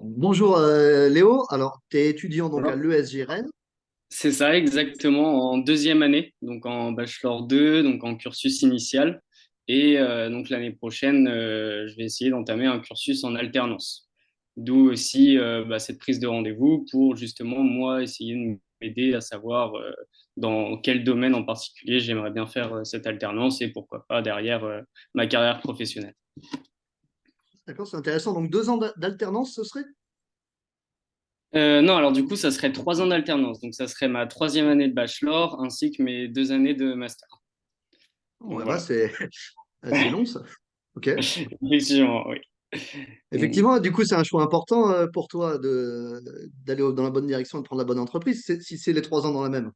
Bonjour Léo, alors tu es étudiant donc à Alors, l'ESG Rennes. c'est ça exactement en deuxième année, donc en bachelor 2, donc en cursus initial. Et donc l'année prochaine, je vais essayer d'entamer un cursus en alternance. D'où aussi cette prise de rendez-vous pour justement moi essayer de m'aider à savoir dans quel domaine en particulier j'aimerais bien faire cette alternance et pourquoi pas derrière ma carrière professionnelle. D'accord, c'est intéressant. Donc 2 ans d'alternance, ce serait? Non, alors du coup, ça serait 3 ans d'alternance. Donc ça serait ma troisième année de bachelor ainsi que mes 2 années de master. Oh, Donc là-bas, voilà. c'est long ça. Ok. Effectivement, oui. Donc, Effectivement, du coup, c'est un choix important pour toi d'aller dans la bonne direction et de prendre la bonne entreprise, si c'est les 3 ans dans la même.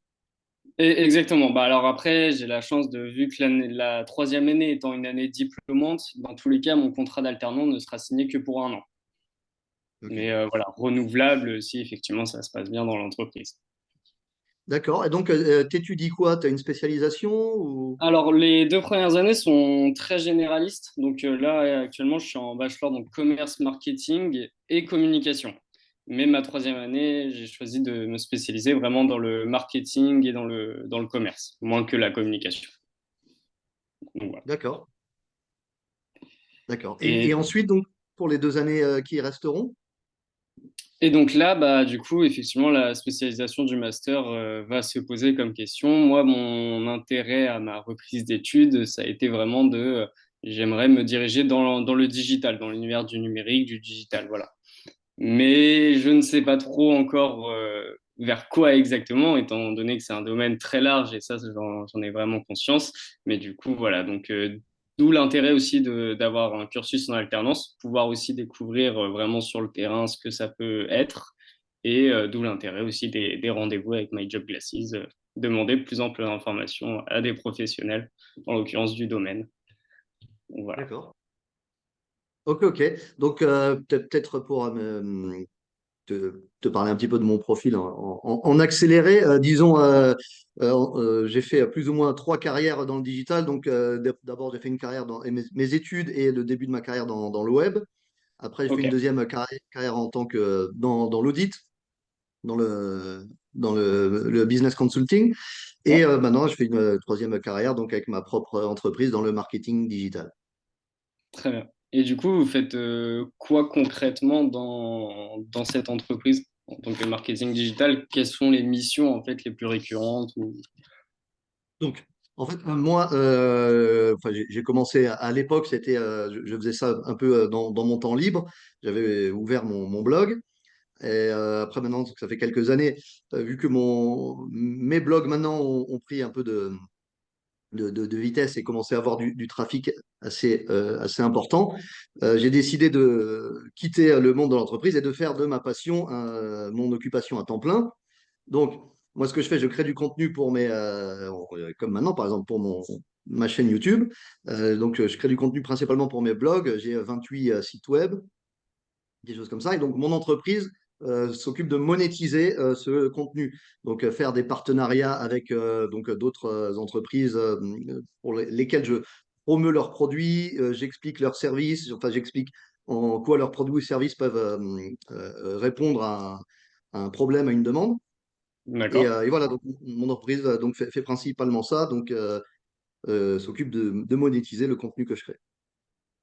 exactement. Bah, alors après, j'ai la chance de, vu que la troisième année étant une année diplômante, dans tous les cas, mon contrat d'alternant ne sera signé que pour un an. Ok. Mais voilà, renouvelable si effectivement ça se passe bien dans l'entreprise. D'accord. Et donc, t'étudies quoi? Tu as une spécialisation ou... Alors, les 2 premières années sont très généralistes. Donc là, actuellement, je suis en bachelor donc commerce, marketing et communication. Mais ma troisième année, j'ai choisi de me spécialiser vraiment dans le marketing et dans le commerce, moins que la communication. Donc, voilà. D'accord. D'accord. Et Et, ensuite, donc, pour les 2 années qui resteront? et donc là, bah, du coup, effectivement, la spécialisation du master va se poser comme question. Moi, mon intérêt à ma reprise d'études, ça a été vraiment j'aimerais me diriger dans le digital, dans l'univers du numérique, du digital, voilà. Mais je ne sais pas trop encore vers quoi exactement, étant donné que c'est un domaine très large et ça, j'en ai vraiment conscience. Mais du coup, voilà, donc d'où l'intérêt aussi d'avoir un cursus en alternance, pouvoir aussi découvrir vraiment sur le terrain ce que ça peut être et d'où l'intérêt aussi des rendez-vous avec My Job Glasses, demander de plus amples informations à des professionnels, en l'occurrence du domaine. Donc, voilà. D'accord. Ok, ok. Donc, peut-être pour te parler un petit peu de mon profil en accéléré. Disons, j'ai fait plus ou moins 3 carrières dans le digital. Donc, d'abord, j'ai fait une carrière dans mes études et le début de ma carrière dans le web. Après, j'ai fait Ok. une deuxième carrière en tant que dans l'audit, dans le business consulting. Et Ouais. maintenant, je fais une troisième carrière donc avec ma propre entreprise dans le marketing digital. Très bien. Et du coup, vous faites quoi concrètement dans cette entreprise en tant que marketing digital? Quelles sont les missions en fait les plus récurrentes Donc, en fait, moi, enfin, j'ai commencé à l'époque, je faisais ça un peu dans mon temps libre. J'avais ouvert mon blog. Et après, maintenant, ça fait quelques années, vu que mes blogs maintenant ont pris un peu de vitesse et commencé à avoir du trafic assez important, j'ai décidé de quitter le monde de l'entreprise et de faire de ma passion mon occupation à temps plein. Donc, moi, ce que je fais, je crée du contenu comme maintenant, par exemple, pour ma chaîne YouTube. Donc, je crée du contenu principalement pour mes blogs. J'ai 28 sites web, des choses comme ça. Et donc, mon entreprise s'occupe de monétiser ce contenu. Donc, faire des partenariats avec donc d'autres entreprises pour lesquelles je promeus leurs produits, j'explique leurs services, enfin, j'explique en quoi leurs produits ou services peuvent répondre à un problème, à une demande. D'accord. Et voilà, donc mon entreprise donc fait principalement ça, donc s'occupe de monétiser le contenu que je crée.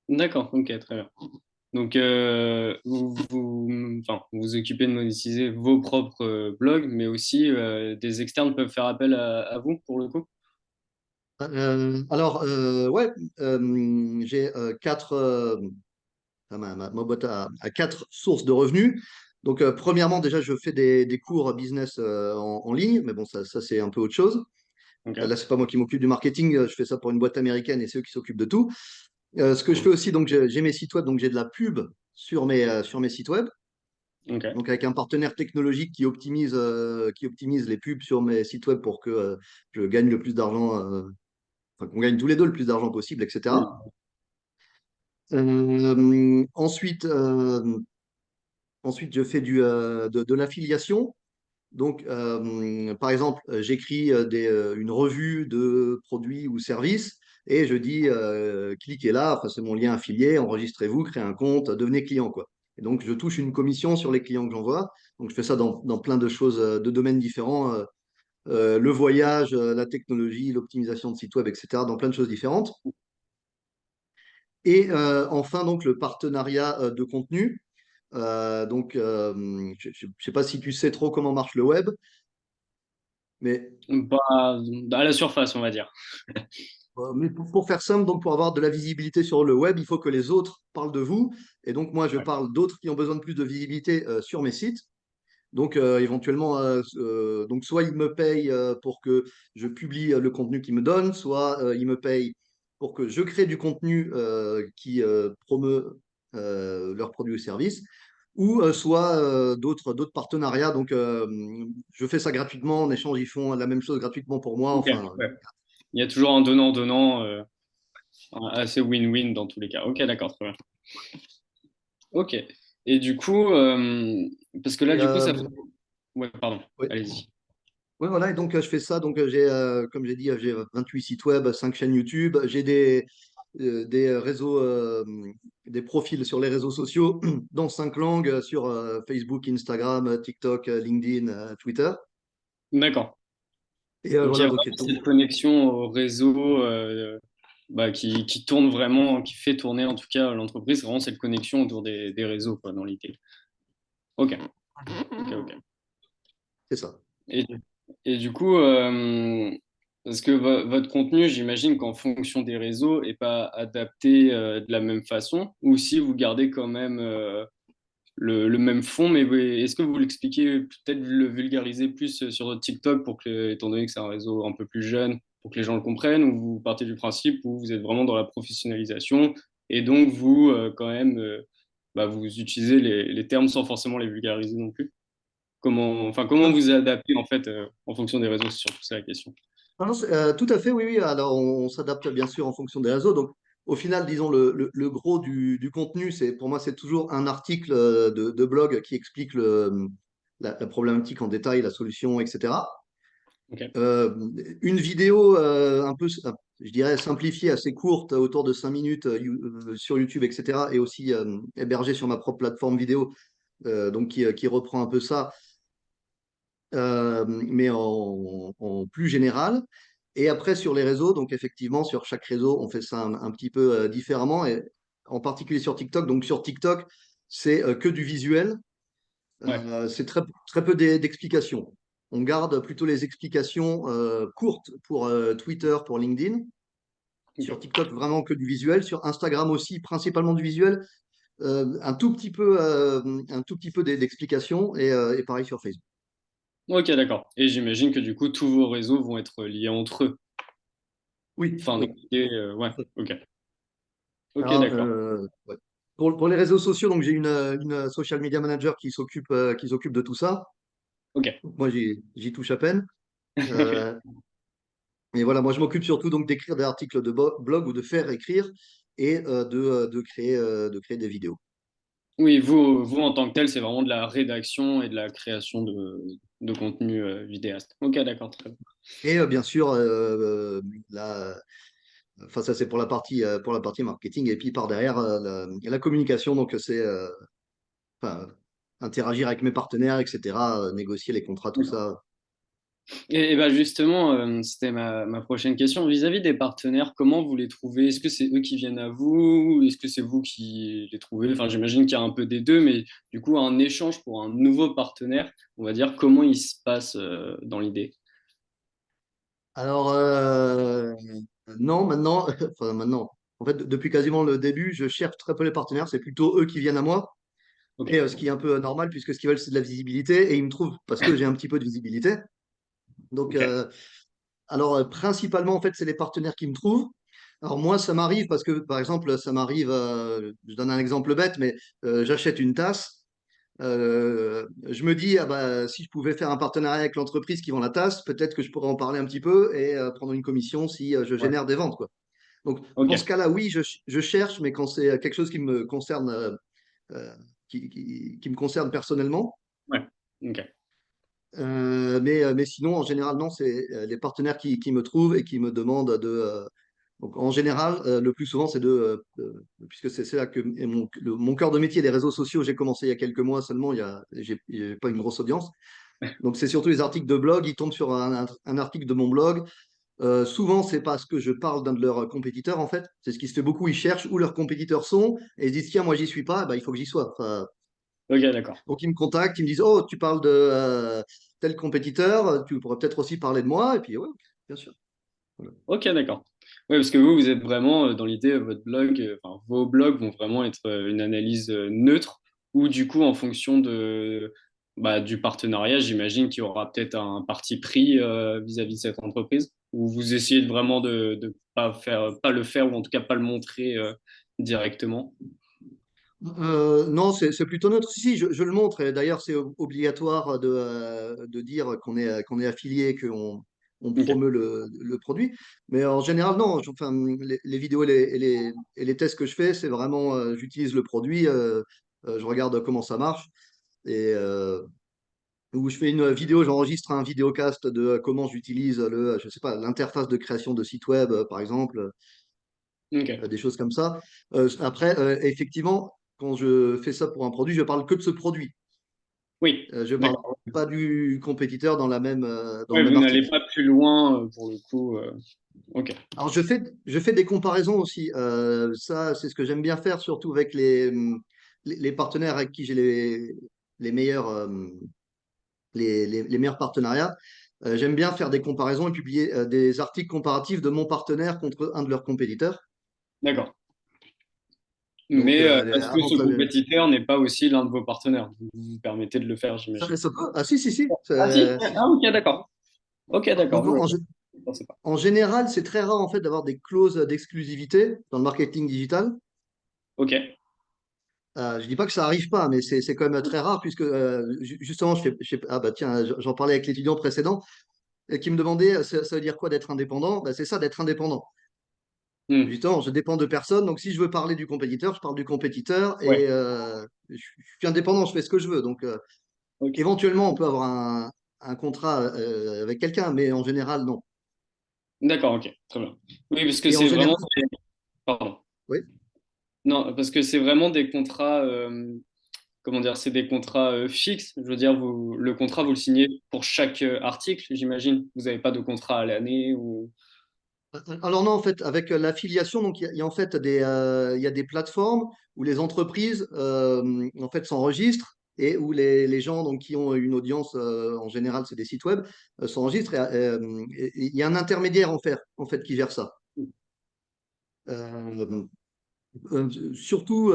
D'accord, ok, très bien. Donc, enfin, vous vous occupez de monétiser vos propres blogs, mais aussi des externes peuvent faire appel à vous pour le coup? Alors, ouais, j'ai ma boîte a 4 sources de revenus. Donc, premièrement, déjà, je fais des cours business en ligne, mais bon, ça c'est un peu autre chose. Ok. Là, c'est pas moi qui m'occupe du marketing, je fais ça pour une boîte américaine et c'est eux qui s'occupent de tout. Ce que je fais Cool. aussi, donc j'ai mes sites web, donc j'ai de la pub sur mes sites web. Ok. Donc avec un partenaire technologique qui optimise les pubs sur mes sites web pour que je gagne le plus d'argent, enfin qu'on gagne tous les deux le plus d'argent possible, etc. Cool. Ensuite, je fais de l'affiliation. Donc, par exemple, j'écris une revue de produits ou services et je dis cliquez là, enfin, c'est mon lien affilié, enregistrez-vous, créez un compte, devenez client, quoi. Et donc, je touche une commission sur les clients que j'envoie. Donc, je fais ça dans plein de choses, de domaines différents. Le voyage, la technologie, l'optimisation de sites web, etc., dans plein de choses différentes. Et enfin, donc, le partenariat de contenu. Donc, je ne sais pas si tu sais trop comment marche le web, mais, Pas à la surface, on va dire. mais pour faire simple, donc pour avoir de la visibilité sur le web, il faut que les autres parlent de vous. Et donc, moi, je Ouais. parle d'autres qui ont besoin de plus de visibilité sur mes sites. Donc, éventuellement, donc soit ils me payent pour que je publie le contenu qu'ils me donnent, soit ils me payent pour que je crée du contenu qui promeut leurs produits ou services, ou soit d'autres partenariats. Donc, je fais ça gratuitement. En échange, ils font la même chose gratuitement pour moi. Ok, Enfin, ouais. Il y a toujours un donnant-donnant assez win-win dans tous les cas. Ok, d'accord, très bien. Ok. Et du coup, parce que là, et, du coup, ça fait... Ouais, pardon, ouais. allez-y. Oui, voilà, et donc je fais ça. Donc, j'ai, comme j'ai dit, j'ai 28 sites web, 5 chaînes YouTube. J'ai des réseaux, des profils sur les réseaux sociaux dans 5 langues, sur Facebook, Instagram, TikTok, LinkedIn, Twitter. D'accord. Et Donc, il y voilà, a donc, vraiment cette connexion au réseau qui tourne vraiment, qui fait tourner en tout cas l'entreprise. C'est vraiment cette connexion autour des réseaux, quoi, dans l'idée. Ok, ok, ok. c'est ça. Et, et du coup, parce que votre contenu, j'imagine qu'en fonction des réseaux, n'est pas adapté de la même façon, ou si vous gardez quand même le même fond, mais est-ce que vous l'expliquez, peut-être le vulgariser plus sur votre TikTok, étant donné que c'est un réseau un peu plus jeune, pour que les gens le comprennent, ou vous partez du principe où vous êtes vraiment dans la professionnalisation, et donc vous, quand même, vous utilisez les termes sans forcément les vulgariser non plus? Comment Non, vous adaptez en fait en fonction des réseaux, c'est surtout ça la question. non, tout à fait, oui, oui. Alors, on s'adapte bien sûr en fonction des réseaux. Donc, au final, disons, le gros du contenu, pour moi, c'est toujours un article de blog qui explique la problématique en détail, la solution, etc. Ok, Euh, une vidéo un peu, je dirais, simplifiée, assez courte, autour de 5 minutes sur YouTube, etc., et aussi hébergée sur ma propre plateforme vidéo, donc qui reprend un peu ça, mais en plus général. Et après, sur les réseaux, donc effectivement, sur chaque réseau, on fait ça un petit peu différemment, et en particulier sur TikTok. Donc sur TikTok, c'est que du visuel. ouais, C'est très peu d'explications. On garde plutôt les explications courtes pour Twitter, pour LinkedIn. Sur ok. TikTok, vraiment que du visuel. Sur Instagram aussi, principalement du visuel. Un tout petit peu d'explications. Et pareil sur Facebook. Ok, d'accord. Et j'imagine que du coup, tous vos réseaux vont être liés entre eux. Oui, Enfin, dans oui. l'idée, ouais, ok. Ok, Alors, d'accord. ouais. Pour les réseaux sociaux, donc j'ai une social media manager qui s'occupe de tout ça. Ok. Donc, moi, j'y touche à peine. Euh, Et voilà, moi je m'occupe surtout donc d'écrire des articles de blog ou de faire écrire et de créer des vidéos. Oui, vous en tant que tel, c'est vraiment de la rédaction et de la création de contenu vidéaste. Ok, d'accord, très bien. Et bien sûr, enfin ça c'est pour la partie marketing et puis par derrière la communication, donc c'est enfin, interagir avec mes partenaires, etc., négocier les contrats, tout D'accord. ça. Et ben justement, c'était ma prochaine question. Vis-à-vis des partenaires, comment vous les trouvez? Est-ce que c'est eux qui viennent à vous? Est-ce que c'est vous qui les trouvez? Enfin, j'imagine qu'il y a un peu des deux, mais du coup, un échange pour un nouveau partenaire, on va dire, comment il se passe dans l'idée? Alors non, maintenant, enfin maintenant, en fait depuis quasiment le début, je cherche très peu les partenaires, c'est plutôt eux qui viennent à moi. Ok, Et ce qui est un peu normal, puisque ce qu'ils veulent, c'est de la visibilité, et ils me trouvent parce que j'ai un petit peu de visibilité. Donc, ok, alors, principalement, en fait, c'est les partenaires qui me trouvent. Alors, moi, ça m'arrive parce que, par exemple, ça m'arrive, je donne un exemple bête, mais j'achète une tasse. Je me dis, ah bah, si je pouvais faire un partenariat avec l'entreprise qui vend la tasse, peut-être que je pourrais en parler un petit peu et prendre une commission si je ouais, génère des ventes, quoi. Donc, ok, dans ce cas-là, oui, je cherche, mais quand c'est quelque chose qui me concerne, euh, qui me concerne personnellement. ouais, ok. Mais sinon, en général, non, c'est les partenaires qui me trouvent et qui me demandent Donc, en général, le plus souvent, puisque c'est là que mon cœur de métier, les réseaux sociaux, j'ai commencé il y a quelques mois seulement, j'ai pas une grosse audience. Donc, c'est surtout les articles de blog. Ils tombent sur un article de mon blog. Souvent, c'est parce que je parle d'un de leurs compétiteurs, en fait. C'est ce qui se fait beaucoup. Ils cherchent où leurs compétiteurs sont et ils se disent, tiens, moi, j'y suis pas, eh ben, il faut que j'y sois. Enfin, Ok, d'accord. donc, ils me contactent, ils me disent, oh, tu parles de tel compétiteur, tu pourrais peut-être aussi parler de moi. Et puis, ouais, bien sûr. Voilà. Ok, d'accord. Oui, parce que vous êtes vraiment dans l'idée, votre blog, enfin, vos blogs vont vraiment être une analyse neutre, ou du coup, en fonction du partenariat, j'imagine qu'il y aura peut-être un parti pris vis-à-vis de cette entreprise, ou vous essayez vraiment de pas le faire, ou en tout cas pas le montrer directement. Non, c'est plutôt neutre. Si, je le montre. Et d'ailleurs, c'est obligatoire de dire qu'on est affilié, qu'on Ok, promeut le produit. Mais en général, non. Enfin, les vidéos et les tests que je fais, c'est vraiment, j'utilise le produit, je regarde comment ça marche. Et où je fais une vidéo, j'enregistre un vidéocast de comment j'utilise je sais pas, l'interface de création de site web, par exemple, ok. des choses comme ça. Après, effectivement, quand je fais ça pour un produit, je parle que de ce produit. Oui, Je parle d'accord. pas du compétiteur dans le Ouais, même vous n'allez article. pas plus loin pour le coup. Ok, Alors, je fais des comparaisons aussi. Ça, c'est ce que j'aime bien faire, surtout avec les partenaires avec qui j'ai les meilleurs, les meilleurs partenariats. J'aime bien faire des comparaisons et publier des articles comparatifs de mon partenaire contre un de leurs compétiteurs. d'accord. Donc, Mais est-ce que avant ce que compétiteur n'est pas aussi l'un de vos partenaires? Vous vous permettez de le faire, j'imagine. ça peut. Ah, si, si, si. Ah si? Si, Ah si. ok, d'accord. Ok, d'accord. Donc, Ouais, ouais, je pensais pas. en général, c'est très rare en fait d'avoir des clauses d'exclusivité dans le marketing digital. Ok, Je dis pas que ça arrive pas, mais c'est quand même très rare puisque justement, ah bah tiens, j'en parlais avec l'étudiant précédent qui me demandait ça veut dire quoi d'être indépendant? Bah, c'est ça d'être indépendant. hmm, Justement, je dépends de personne, donc si je veux parler du compétiteur, je parle du compétiteur ouais, et je suis indépendant, je fais ce que je veux. Donc ok. éventuellement, on peut avoir un contrat avec quelqu'un, mais en général, non. D'accord, ok, très bien. Oui, parce que Et en c'est général, vraiment. Pardon. oui. Non, parce que c'est vraiment des contrats. Comment dire? C'est des contrats fixes. Je veux dire, le contrat, vous le signez pour chaque article, j'imagine. Vous n'avez pas de contrat à l'année ou. Alors non, en fait, avec l'affiliation, donc il y a en fait il y a des plateformes où les entreprises en fait s'enregistrent et où les gens donc qui ont une audience en général, c'est des sites web, s'enregistrent et il y a un intermédiaire en fait qui gère ça. Euh, surtout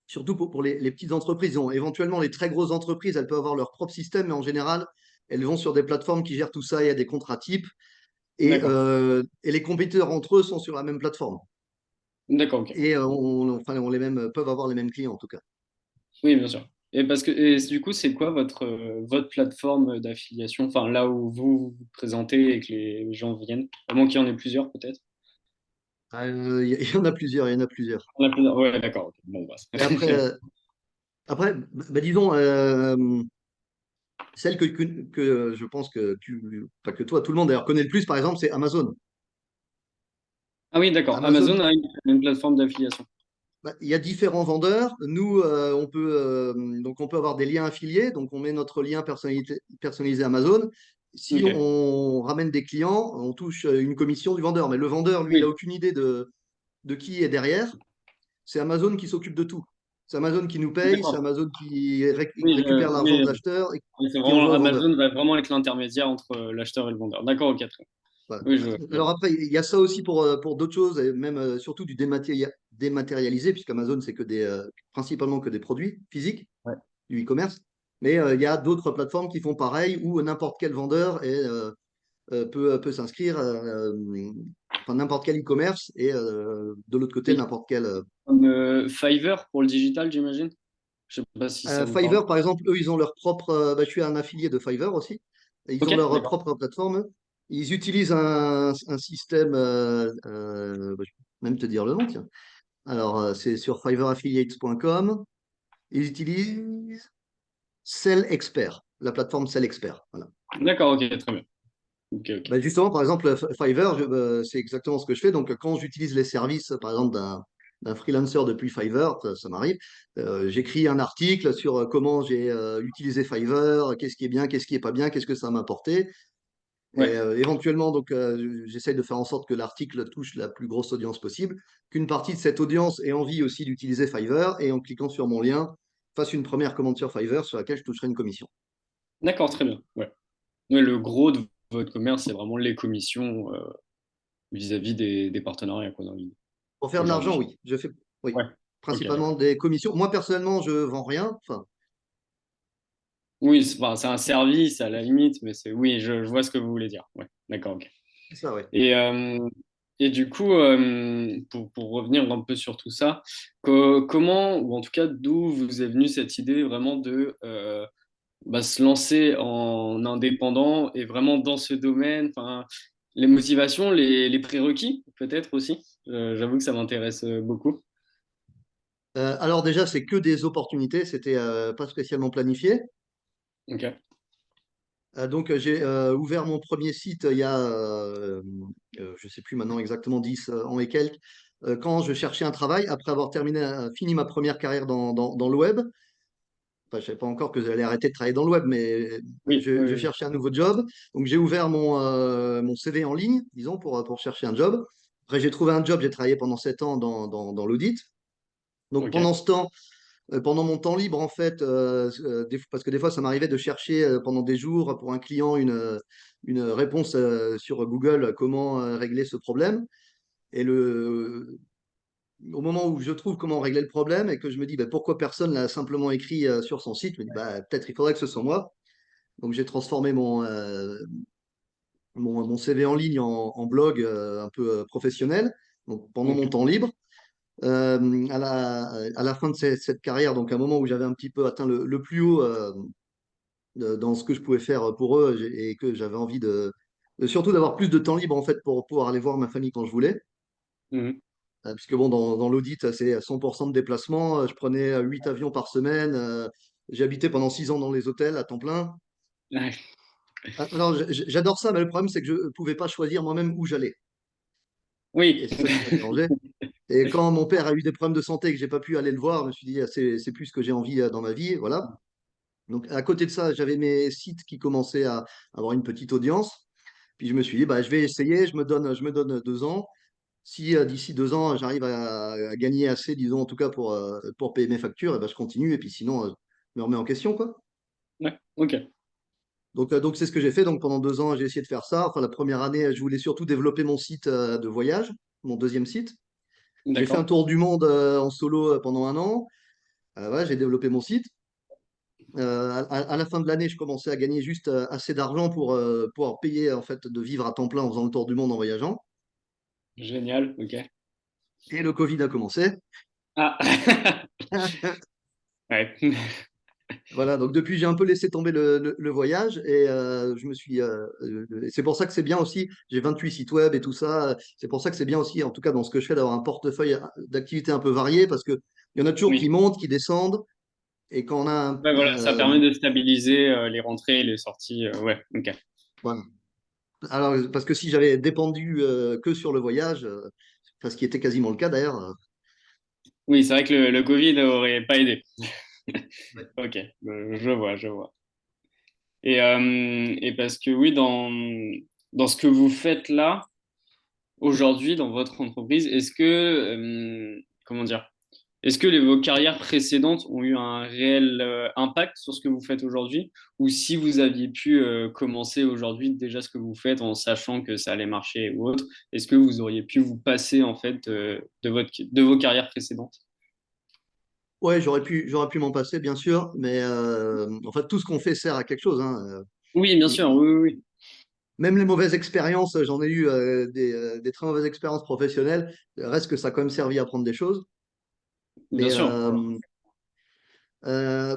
surtout pour les petites entreprises. Éventuellement, les très grosses entreprises, elles peuvent avoir leur propre système, mais en général, elles vont sur des plateformes qui gèrent tout ça. Il y a des contrats types D'accord. et les compétiteurs entre eux sont sur la même plateforme. D'accord, ok. Et enfin, peuvent avoir les mêmes clients en tout cas. Oui, bien sûr. Et du coup, c'est quoi votre plateforme d'affiliation, enfin là où vous vous présentez et que les gens viennent, à moins qu'il y en ait plusieurs peut-être. Il y en a plusieurs, il y en a plusieurs. Il y en a plusieurs. Ouais, d'accord. Ok. Bon, bah, Et après bah, disons, celle que je pense pas que toi, tout le monde d'ailleurs connaît le plus, par exemple, c'est Amazon. Ah oui, d'accord. Amazon, Amazon a une plateforme d'affiliation. bah, il y a différents vendeurs. Nous, on peut avoir des liens affiliés. Donc, on met notre lien personnalisé Amazon. Si Ok. on ramène des clients, on touche une commission du vendeur. Mais le vendeur, lui, il n'a Oui, aucune idée de qui est derrière. C'est Amazon qui s'occupe de tout. C'est Amazon qui nous paye, c'est d'accord. Amazon qui Oui, récupère l'argent oui, de l'acheteur et c'est qui vraiment envoie au vendeur. Amazon va vraiment être l'intermédiaire entre l'acheteur et le vendeur. D'accord, ok. Très bien. Voilà. Oui, je Alors vois. après, il y a ça aussi pour d'autres choses, et même surtout du dématérialisé, puisqu'Amazon, c'est principalement que des produits physiques, Ouais. du e-commerce. Mais il y a d'autres plateformes qui font pareil, où n'importe quel vendeur peut s'inscrire, enfin n'importe quel e-commerce, et de l'autre côté, Oui. n'importe quel. Comme Fiverr pour le digital, j'imagine. Je sais pas si ça vous parle. Fiverr, par exemple, eux, ils ont leur propre. Bah, je suis un affilié de Fiverr aussi. Et ils Ok, ont leur d'accord. propre plateforme. Ils utilisent un système. Bah, je peux même te dire le nom, tiens. Alors, c'est sur fiverraffiliates.com. Ils utilisent Sell Expert, la plateforme Sell Expert. Voilà. D'accord, ok, très bien. Ok, ok. Bah, justement, par exemple, Fiverr, c'est exactement ce que je fais. Donc, quand j'utilise les services, par exemple, d'un freelancer depuis Fiverr, ça m'arrive, j'écris un article sur comment j'ai utilisé Fiverr, qu'est-ce qui est bien, qu'est-ce qui est pas bien, qu'est-ce que ça m'a apporté. Et Ouais. éventuellement, donc, j'essaye de faire en sorte que l'article touche la plus grosse audience possible, qu'une partie de cette audience ait envie aussi d'utiliser Fiverr et en cliquant sur mon lien, fasse une première commande sur Fiverr sur laquelle je toucherai une commission. D'accord, très bien. Ouais. Ouais, le gros de votre commerce, c'est vraiment les commissions vis-à-vis des partenariats qu'on a en ligne Pour faire de l'argent, aujourd'hui. oui. Je fais, oui, Ouais. Ok, principalement d'accord. des commissions. Moi, personnellement, je vends rien. Enfin, Oui, enfin, c'est un service à la limite, mais c'est oui, je vois ce que vous voulez dire. Ouais, d'accord, ok. c'est ça, oui. Et, euh, et du coup, pour revenir un peu sur tout ça, comment, ou en tout cas, d'où vous est venue cette idée vraiment de se lancer en indépendant et vraiment dans ce domaine, enfin, les motivations, les prérequis, peut-être aussi. J'avoue que ça m'intéresse beaucoup. Alors déjà, c'est que des opportunités. C'était pas spécialement planifié. Ok, Donc, j'ai ouvert mon premier site il y a, je sais plus maintenant exactement, 10 ans et quelques, quand je cherchais un travail, après avoir fini ma première carrière dans le web. Enfin, je ne savais pas encore que j'allais arrêter de travailler dans le web, mais oui, oui, je oui. cherchais un nouveau job. Donc, j'ai ouvert mon CV en ligne, disons, pour chercher un job. Après, j'ai trouvé un job, j'ai travaillé pendant 7 ans dans l'audit. Donc, Ok, pendant ce temps, pendant mon temps libre, en fait, parce que des fois, ça m'arrivait de chercher pendant des jours pour un client une réponse sur Google, comment régler ce problème. Et au moment où je trouve comment régler le problème et que je me dis bah, pourquoi personne l'a simplement écrit sur son site, je me dis bah, peut-être il faudrait que ce soit moi. Donc j'ai transformé mon CV en ligne en blog un peu professionnel, donc pendant mon ok. temps libre. À la fin de cette carrière, donc à un moment où j'avais un petit peu atteint le plus haut dans ce que je pouvais faire pour eux et que j'avais envie surtout d'avoir plus de temps libre en fait pour pouvoir aller voir ma famille quand je voulais. Mhm. Puisque bon, dans l'audit, c'est 100% de déplacement. Je prenais 8 avions par semaine. J'ai habité pendant 6 ans dans les hôtels à temps plein. Ouais. Alors, j'adore ça, mais le problème, c'est que je ne pouvais pas choisir moi-même où j'allais. Et Oui, c'est ça qui m'a dérangé. Et quand mon père a eu des problèmes de santé et que j'ai pas pu aller le voir, je me suis dit, ah, c'est plus ce que j'ai envie dans ma vie. Voilà. Donc, à côté de ça, j'avais mes sites qui commençaient à avoir une petite audience. Puis je me suis dit, bah, je vais essayer, je me donne 2 ans. Si d'ici 2 ans, j'arrive à gagner assez, disons, en tout cas pour payer mes factures, et ben, je continue. Et puis sinon, je me remets en question, quoi. ouais, ok, Donc c'est ce que j'ai fait. Donc pendant 2 ans, j'ai essayé de faire ça. Enfin, la première année, je voulais surtout développer mon site de voyage, mon deuxième site. J'ai fait un d'accord. tour du monde en solo pendant un an. Ouais, j'ai développé mon site. À la fin de l'année, je commençais à gagner juste assez d'argent pour pouvoir payer, en fait, de vivre à temps plein en faisant le tour du monde en voyageant. Génial, ok. Et le Covid a commencé. Ah, ouais. Voilà, donc depuis, j'ai un peu laissé tomber le voyage et c'est pour ça que c'est bien aussi. J'ai 28 sites web et tout ça. C'est pour ça que c'est bien aussi, en tout cas dans ce que je fais, d'avoir un portefeuille d'activités un peu varié parce qu'il y en a toujours qui Oui. montent, qui descendent. Et quand on a Ouais, voilà, ça permet de stabiliser les rentrées et les sorties. Ouais, ok. voilà. Alors, parce que si j'avais dépendu que sur le voyage, enfin, ce qui était quasiment le cas d'ailleurs, Oui, c'est vrai que le Covid n'aurait pas aidé. ouais. Ok, je vois, je vois. Et parce que oui, dans ce que vous faites là, aujourd'hui, dans votre entreprise, est-ce que, comment dire, est-ce que vos carrières précédentes ont eu un réel impact sur ce que vous faites aujourd'hui? Ou si vous aviez pu commencer aujourd'hui déjà ce que vous faites en sachant que ça allait marcher ou autre, est-ce que vous auriez pu vous passer en fait de vos carrières précédentes? Ouais, j'aurais pu m'en passer, bien sûr, mais en fait, tout ce qu'on fait sert à quelque chose, hein. Oui, bien sûr, oui, oui, oui. Même les mauvaises expériences, j'en ai eu des très mauvaises expériences professionnelles. Reste que ça a quand même servi à apprendre des choses. Bien Mais sûr.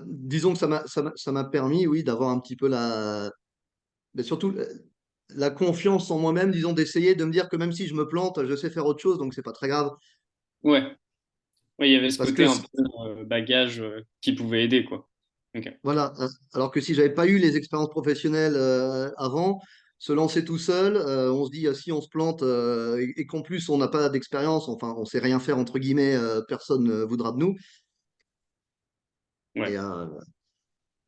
disons que ça m'a permis, oui, d'avoir un petit peu mais surtout la confiance en moi-même, disons, d'essayer de me dire que même si je me plante, je sais faire autre chose, donc c'est pas très grave. Ouais. Ouais, il y avait ce Parce côté que un peu bagage qui pouvait aider, quoi. Ok. voilà, alors que si j'avais pas eu les expériences professionnelles avant, se lancer tout seul. On se dit, si on se plante et qu'en plus on n'a pas d'expérience, enfin on sait rien faire entre guillemets, personne ne voudra de nous. Ouais.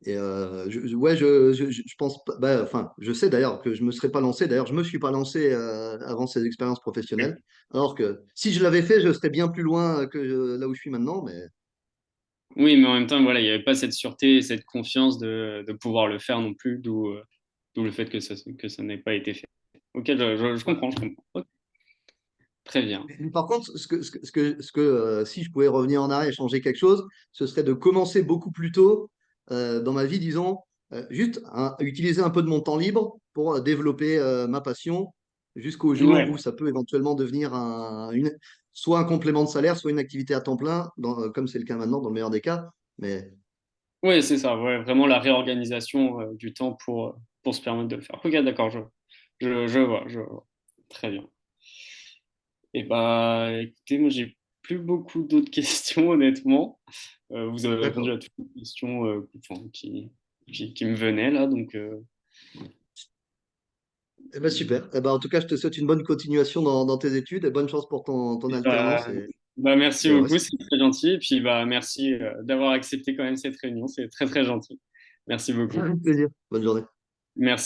Et, euh, ouais, je pense pas, bah, enfin, je sais d'ailleurs que je me serais pas lancé. D'ailleurs, je me suis pas lancé avant ces expériences professionnelles. Alors que si je l'avais fait, je serais bien plus loin que là où je suis maintenant. Mais Oui, mais en même temps, voilà, il n'y avait pas cette sûreté et cette confiance de pouvoir le faire non plus, d'où le fait que ça n'ait pas été fait. Ok, je ouais. comprends, je comprends. Ok, très bien. Mais par contre, si je pouvais revenir en arrière et changer quelque chose, ce serait de commencer beaucoup plus tôt dans ma vie, disons, juste utiliser un peu de mon temps libre pour développer ma passion jusqu'au jour où Ouais, ça peut éventuellement devenir soit un complément de salaire, soit une activité à temps plein, comme c'est le cas maintenant, dans le meilleur des cas. Mais ouais, c'est ça, ouais, vraiment la réorganisation du temps pour se permettre de le faire. Ok, d'accord, je vois. Très bien. Et bah, écoutez, moi, j'ai plus beaucoup d'autres questions, honnêtement. Vous avez répondu d'accord. à toutes les questions enfin, qui me venaient là, donc Eh ben, super. Eh ben, en tout cas, je te souhaite une bonne continuation dans tes études et bonne chance pour ton et bah, alternance merci et le beaucoup, reste. c'est très gentil. Et puis bah, merci d'avoir accepté quand même cette réunion, c'est très très gentil. Merci beaucoup. Avec plaisir. Bonne journée. Merci.